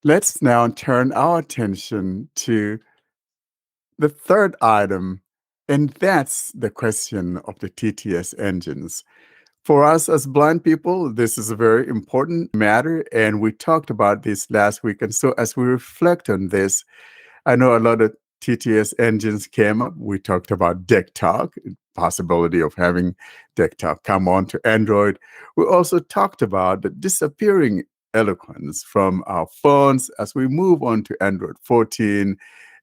Let's now turn our attention to the third item, and that's the question of the TTS engines. For us as blind people, this is a very important matter, and we talked about this last week. And so, as we reflect on this, I know a lot of TTS engines came up. We talked about deck talk, possibility of having deck talk come on to Android. We also talked about the disappearing eloquence from our phones as we move on to Android 14.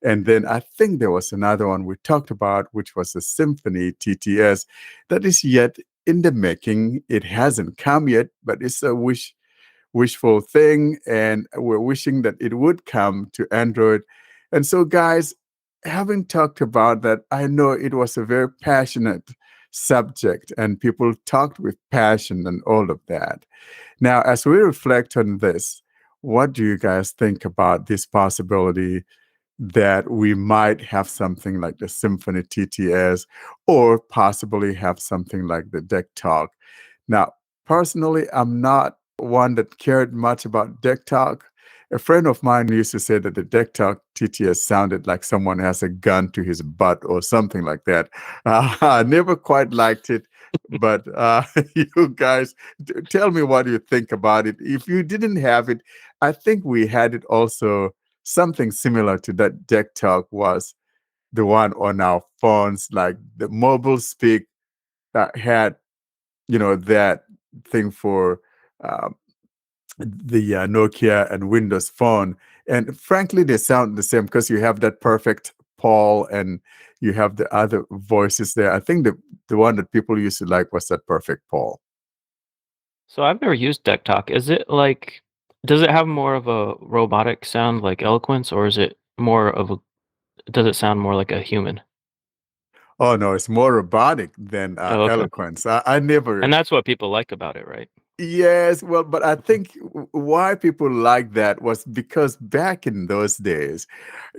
And then I think there was another one we talked about, which was the Symphony TTS that is yet in the making. It hasn't come yet, but it's a wishful thing, and we're wishing that it would come to Android. And so, guys, having talked about that, I know it was a very passionate subject, and people talked with passion and all of that. Now, as we reflect on this, what do you guys think about this possibility that we might have something like the Symphony TTS or possibly have something like the Deck Talk? Now, personally, I'm not one that cared much about Deck Talk. A friend of mine used to say that the Deck Talk TTS sounded like someone has a gun to his butt or something like that. I never quite liked it, but you guys, tell me what you think about it. If you didn't have it, I think we had it also. Something similar to that Deck Talk was the one on our phones, like the mobile speak that had, that thing for um, the Nokia and Windows Phone. And frankly, they sound the same because you have that perfect Paul and you have the other voices there. I think the one that people used to like was that perfect Paul. So I've never used Deck Talk. Is it like, does it have more of a robotic sound like eloquence, or is it more of a, does it sound more like a human? Oh no, it's more robotic than Oh, okay. eloquence. I never. And that's what people like about it, right? Yes, well, but I think why people like that was because back in those days,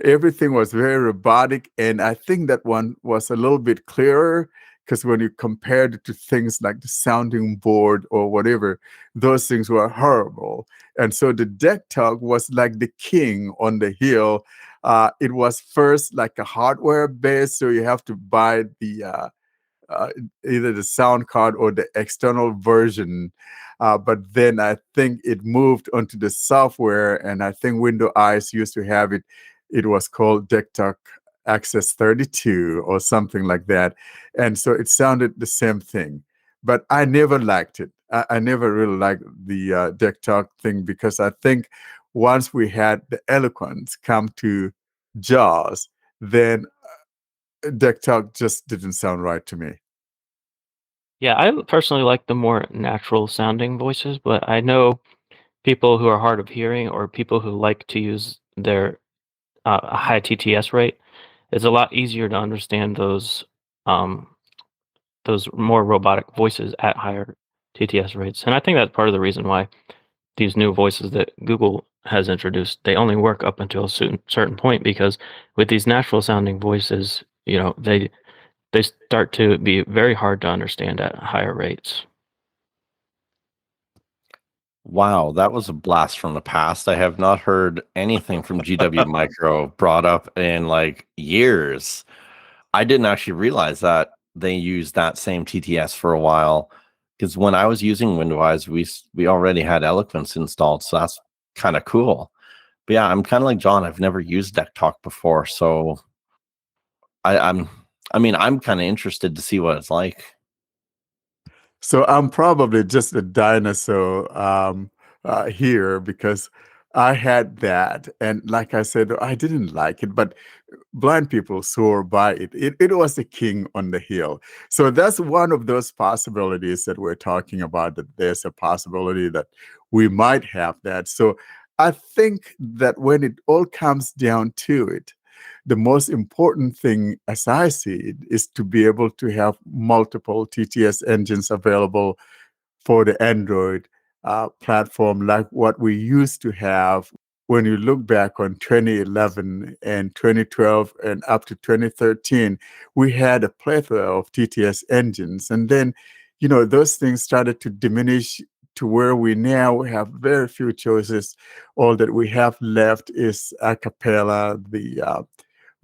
everything was very robotic, and I think that one was a little bit clearer because when you compared it to things like the sounding board or whatever, those things were horrible. And so the Deck Talk was like the king on the hill. It was first like a hardware base, so you have to buy the uh, either the sound card or the external version. But then I think it moved onto the software, and I think Windows Eyes used to have it. It was called Desktop Access 32 or something like that. And so it sounded the same thing. But I never liked it. I never really liked the Desktop thing because I think once we had the eloquence come to JAWS, then Desktop just didn't sound right to me. Yeah, I personally like the more natural sounding voices, but I know people who are hard of hearing or people who like to use their a high TTS rate. It's a lot easier to understand um, those more robotic voices at higher TTS rates. And I think that's part of the reason why these new voices that Google has introduced, they only work up until a certain point because with these natural sounding voices, they start to be very hard to understand at higher rates. Wow, that was a blast from the past. I have not heard anything from GW Micro brought up in like years. I didn't actually realize that they used that same TTS for a while because when I was using Windows, we already had Eloquence installed, so that's kind of cool. But yeah, I'm kind of like John. I've never used Deck Talk before, so I, I'm I'm kind of interested to see what it's like. So I'm probably just a dinosaur here because I had that. And like I said, I didn't like it, but blind people swore by it. It was the king on the hill. So that's one of those possibilities that we're talking about, that there's a possibility that we might have that. So I think that when it all comes down to it, the most important thing, as I see it, is to be able to have multiple TTS engines available for the Android platform, like what we used to have when you look back on 2011 and 2012 and up to 2013. We had a plethora of TTS engines. And then, those things started to diminish to where we now have very few choices. All that we have left is a cappella, the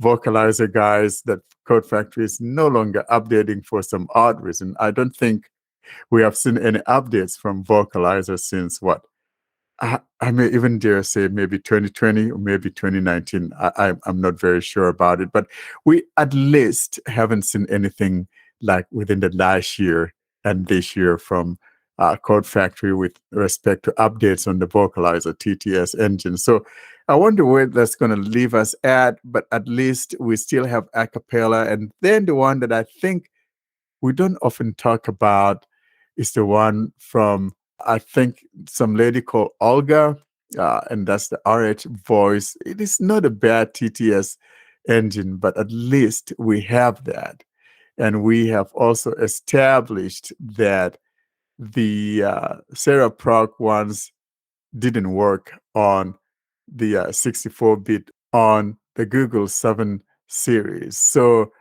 vocalizer guys that Code Factory is no longer updating for some odd reason. I don't think we have seen any updates from vocalizer since what? I may even dare say maybe 2020 or maybe 2019. I'm not very sure about it, but we at least haven't seen anything like within the last year and this year from Code Factory with respect to updates on the vocalizer TTS engine. So I wonder where that's going to leave us at, but at least we still have a cappella. And then the one that I think we don't often talk about is the one from, I think, some lady called Olga, and that's the RH voice. It is not a bad TTS engine, but at least we have that. And we have also established that the Sarah Proc ones didn't work on the 64-bit on the Google 7 series. So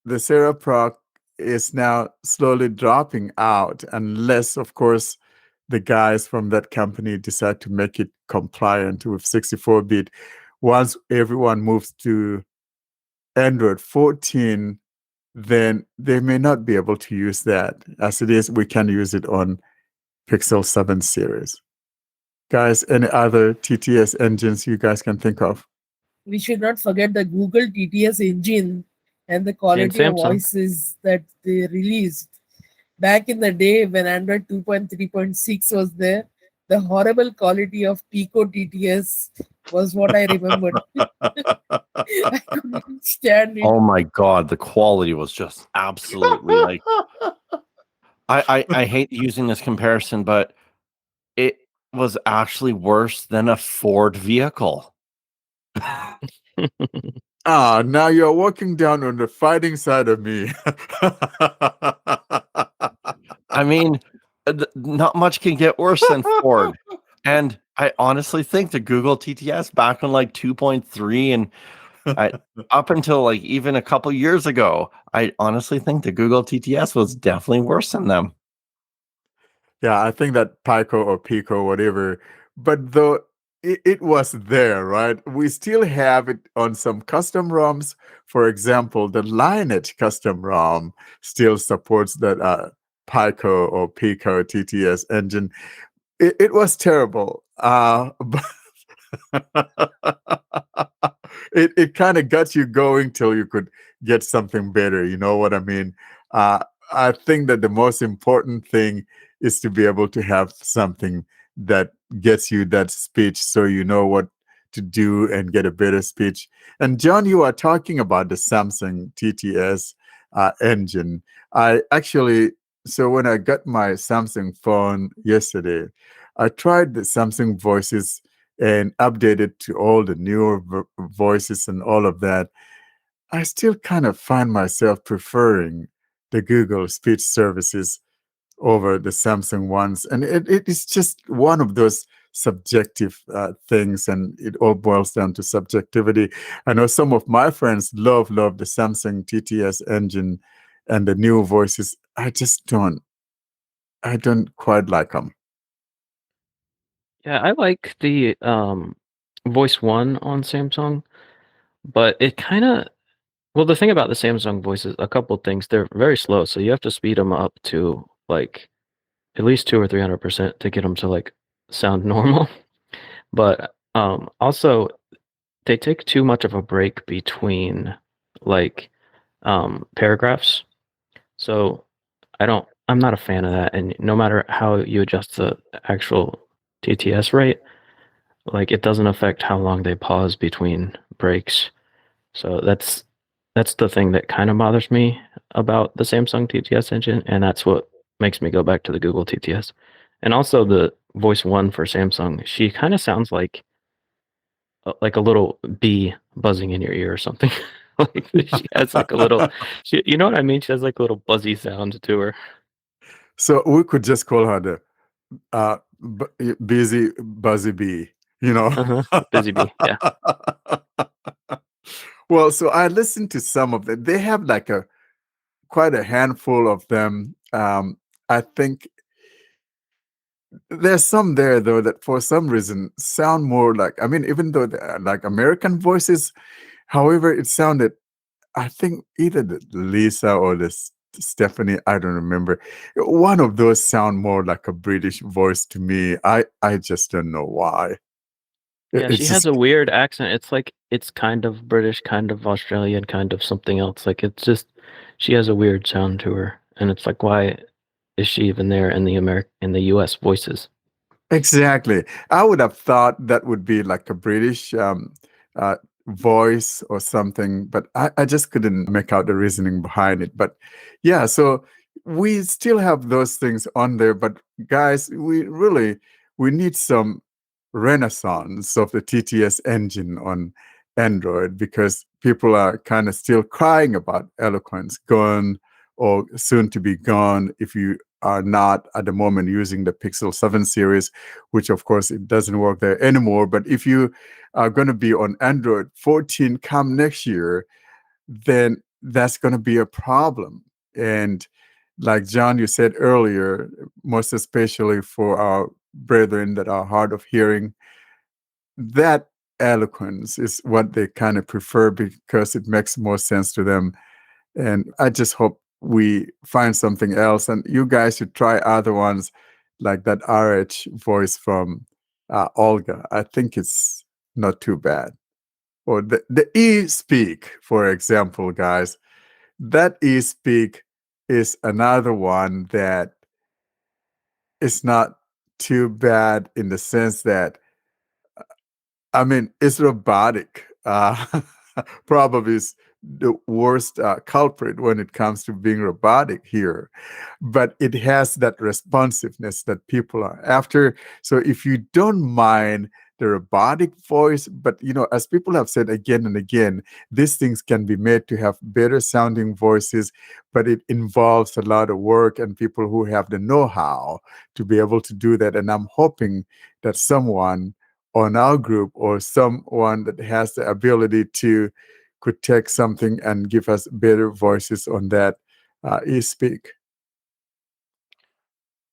the Sarah Proc is now slowly dropping out, unless, of course, the guys from that company decide to make it compliant with 64-bit. Once everyone moves to Android 14, then they may not be able to use that. As it is, we can use it on Pixel 7 series. Guys, any other TTS engines you guys can think of? We should not forget the Google TTS engine and the quality of Samsung. voices that they released. Back in the day when Android 2.3.6 was there, the horrible quality of Piko TTS was what I remembered. I couldn't stand it. Oh my god, the quality was just absolutely like I hate using this comparison, but it was actually worse than a Ford vehicle. Now you're walking down on the fighting side of me. I mean, not much can get worse than Ford. And I honestly think the Google TTS back on like 2.3 and up until like even a couple years ago, I honestly think the Google TTS was definitely worse than them. Yeah, I think that Piko or Pico, whatever, but though it was there, right? We still have it on some custom ROMs. For example, the Lineage custom ROM still supports that Piko or Pico TTS engine. It was terrible. But it kind of got you going till you could get something better. You know what I mean? I think that the most important thing is to be able to have something that gets you that speech so you know what to do and get a better speech. And John, you are talking about the Samsung TTS engine. So when I got my Samsung phone yesterday, I tried the Samsung voices and updated to all the newer voices and all of that. I still kind of find myself preferring the Google speech services over the Samsung ones. And it is just one of those subjective things, and it all boils down to subjectivity. I know some of my friends love the Samsung TTS engine and the new voices. I don't quite like them. Yeah, I like the Voice One on Samsung, but it kind of the thing about the Samsung voices, a couple things, they're very slow, so you have to speed them up to like at least 200 or 300% to get them to like sound normal. But also they take too much of a break between like paragraphs. So I'm not a fan of that. And no matter how you adjust the actual TTS rate, like it doesn't affect how long they pause between breaks. So that's the thing that kind of bothers me about the Samsung TTS engine, and that's what makes me go back to the Google TTS. And also the Voice One for Samsung, she kind of sounds like a little bee buzzing in your ear or something. Like she has like a little, you know what I mean? She has like a little buzzy sound to her. So we could just call her the busy buzzy bee, you know. Busy bee, yeah. Well, so I listened to some of them. They have like quite a handful of them. I think There's some there though that for some reason sound more like, I mean, even though they're like American voices, however, it sounded, I think either the Lisa or the Stephanie, I don't remember. One of those sound more like a British voice to me. I just don't know why. Yeah, she It's has just a weird accent. It's like it's kind of British, kind of Australian, kind of something else. Like it's just she has a weird sound to her, and it's like why is she even there in the US voices? exactly. I would have thought that would be like a British uh, voice or something, but I just couldn't make out the reasoning behind it. But yeah, so we still have those things on there. But guys, we need some renaissance of the TTS engine on Android because people are kind of still crying about Eloquence gone or soon to be gone if you are not at the moment using the Pixel 7 series, which of course it doesn't work there anymore. But if you are going to be on Android 14 come next year, then that's going to be a problem. And like John, you said earlier, most especially for our brethren that are hard of hearing, that eloquence is what they kind of prefer because it makes more sense to them. And I just hope we find something else. And you guys should try other ones like that RH voice from Olga. I think it's not too bad. Or the e-speak, for example, guys. That e-speak is another one that is not too bad in the sense that, I mean, it's robotic. Probably is the worst culprit when it comes to being robotic here. But it has that responsiveness that people are after. So if you don't mind the robotic voice, but as people have said again and again, these things can be made to have better sounding voices, but it involves a lot of work and people who have the know-how to be able to do that. And I'm hoping that someone on our group or someone that has the ability to could take something and give us better voices on that e-speak.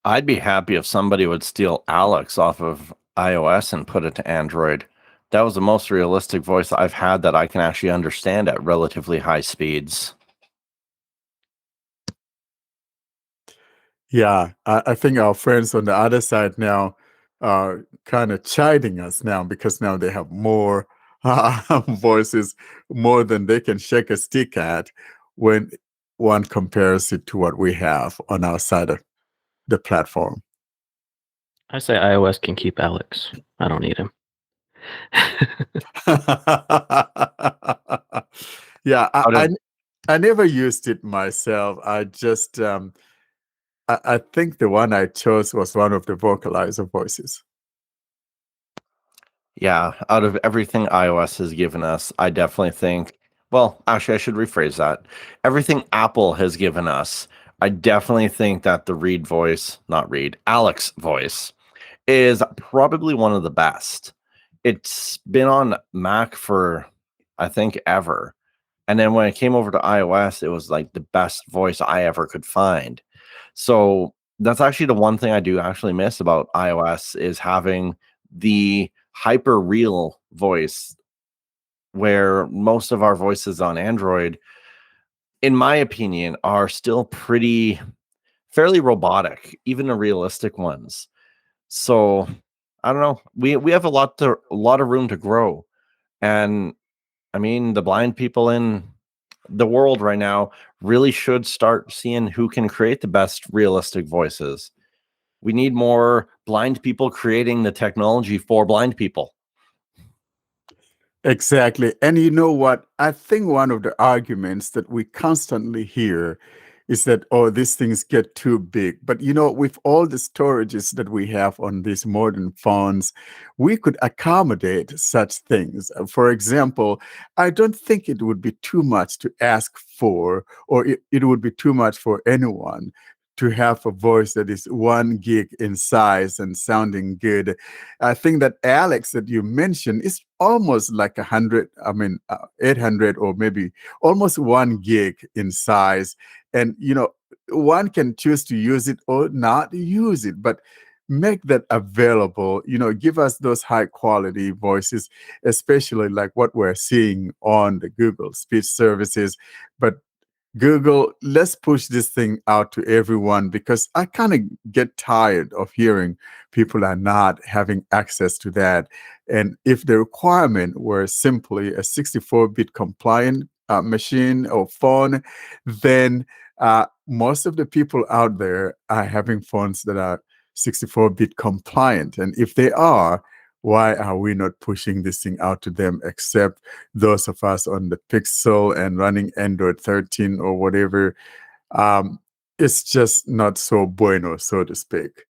I'd be happy if somebody would steal Alex off of iOS and put it to Android. That was the most realistic voice I've had that I can actually understand at relatively high speeds. Yeah, I think our friends on the other side now are kind of chiding us now because now they have more voices, more than they can shake a stick at when one compares it to what we have on our side of the platform. I say iOS can keep Alex. I don't need him. Yeah, Out of I never used it myself. I just I think the one I chose was one of the vocalizer voices. Yeah, out of everything iOS has given us, I definitely think, well, actually, I should rephrase that. Everything Apple has given us, I definitely think that the Alex voice is probably one of the best. It's been on Mac for, I think, ever. And then when it came over to iOS, it was like the best voice I ever could find. So that's actually the one thing I do actually miss about iOS is having the hyper real voice, where most of our voices on Android, in my opinion, are still fairly robotic, even the realistic ones. So I don't know. We have a lot of room to grow. And I mean, the blind people in the world right now really should start seeing who can create the best realistic voices. We need more blind people creating the technology for blind people. Exactly. And you know what? I think one of the arguments that we constantly hear is that, oh, these things get too big. But with all the storages that we have on these modern phones, we could accommodate such things. For example, I don't think it would be too much to ask for, or it would be too much for anyone to have a voice that is 1 gig in size and sounding good. I think that Alex that you mentioned is almost like 800 or maybe almost 1 gig in size. And, one can choose to use it or not use it. But make that available. Give us those high quality voices, especially like what we're seeing on the Google speech services. But Google, let's push this thing out to everyone, because I kind of get tired of hearing people are not having access to that. And if the requirement were simply a 64-bit compliant machine or phone, then most of the people out there are having phones that are 64-bit compliant. And if they are, why are we not pushing this thing out to them, except those of us on the Pixel and running Android 13 or whatever? It's just not so bueno, so to speak.